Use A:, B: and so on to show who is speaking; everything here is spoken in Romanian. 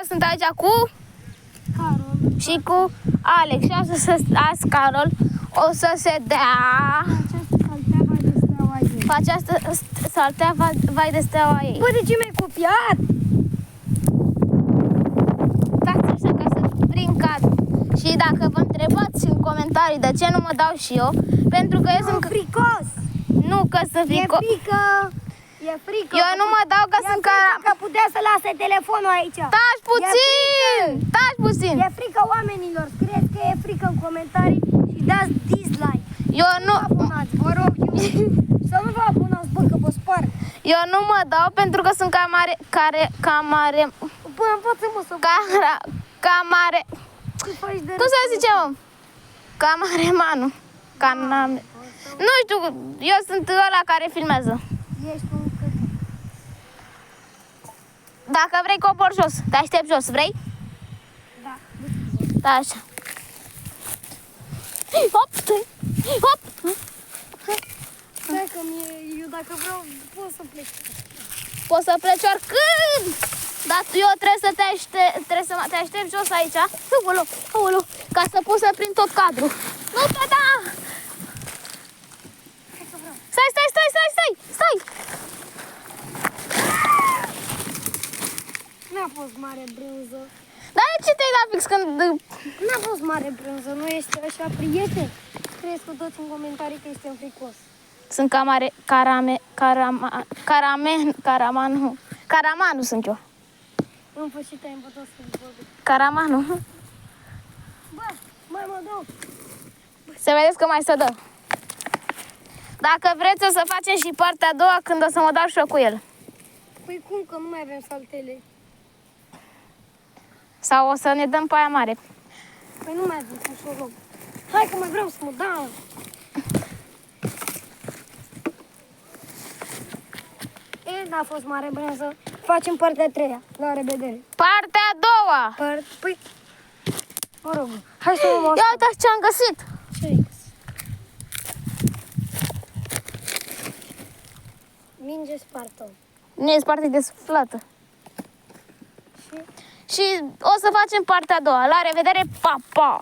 A: Sunt aici cu
B: Carol.
A: și cu Alex și o să azi Carol o să se dea
B: Această saltea vai de steaua ei.
A: această saltea vai de steaua ei.
B: Bă, de ce mi-ai copiat?
A: Stați așa ca să prind cadru. Și dacă vă întrebați în comentarii de ce nu mă dau și eu, pentru că eu sunt
B: fricos.
A: nu că sunt
B: E
A: frico.
B: frică. E frică.
A: Eu nu mă dau că
B: E
A: sunt
B: frică
A: ca
B: că putea să lase telefonul aici.
A: Taci puțin! Taci puțin!
B: E frică oamenilor. Scrieți că e frică în comentarii și dați dislike.
A: Eu nu
B: Vă abonați, vă rog eu. Să nu vă abonați, bă, că vă spar.
A: eu nu mă dau pentru că sunt camare
B: Până învață, mă, să
A: camare
B: ce faci de
A: cum se zice, mă? Cameremanu. Caname. Nu știu, eu sunt ăla care filmează.
B: Ești un căcat.
A: Dacă vrei cobor jos, te aștept jos, vrei?
B: Da.
A: Da, așa. Hop, hop.
B: Stai că eu dacă vreau pot să plec.
A: Poți să pleci oricând. Dar eu trebuie să te aștept jos aici. Aoleu, aoleu, ca să pot să prind tot cadrul. Nu te da! Stai!
B: N-a fost mare brânză.
A: Dar de ce te-ai dat fix când...
B: N-a fost mare brânză, nu este așa prieten. Scrieți cu toți în comentarii că este fricos.
A: Sunt Caramanu sunt eu.
B: În sfârșit ai învățat să vorbi.
A: Caramanu.
B: Bă, mai mă dau.
A: Să vedeți că mai se dă. Dacă vreți o să facem și partea a doua când o să mă dau și eu cu el.
B: Păi cum că nu mai avem saltele?
A: Sau o să ne dăm pe aia mare.
B: Păi nu mai avem cum să o luăm. Hai că mai vreau să mă dau. N-a fost mare brânză. Facem partea a treia. La revedere.
A: Partea a doua.
B: Păi, mă rog, hai să o
A: Ia uitați ce am găsit.
B: Ce minge spartă.
A: Nu e sparte de suflată. Și o să facem partea a doua. La revedere, pa, pa!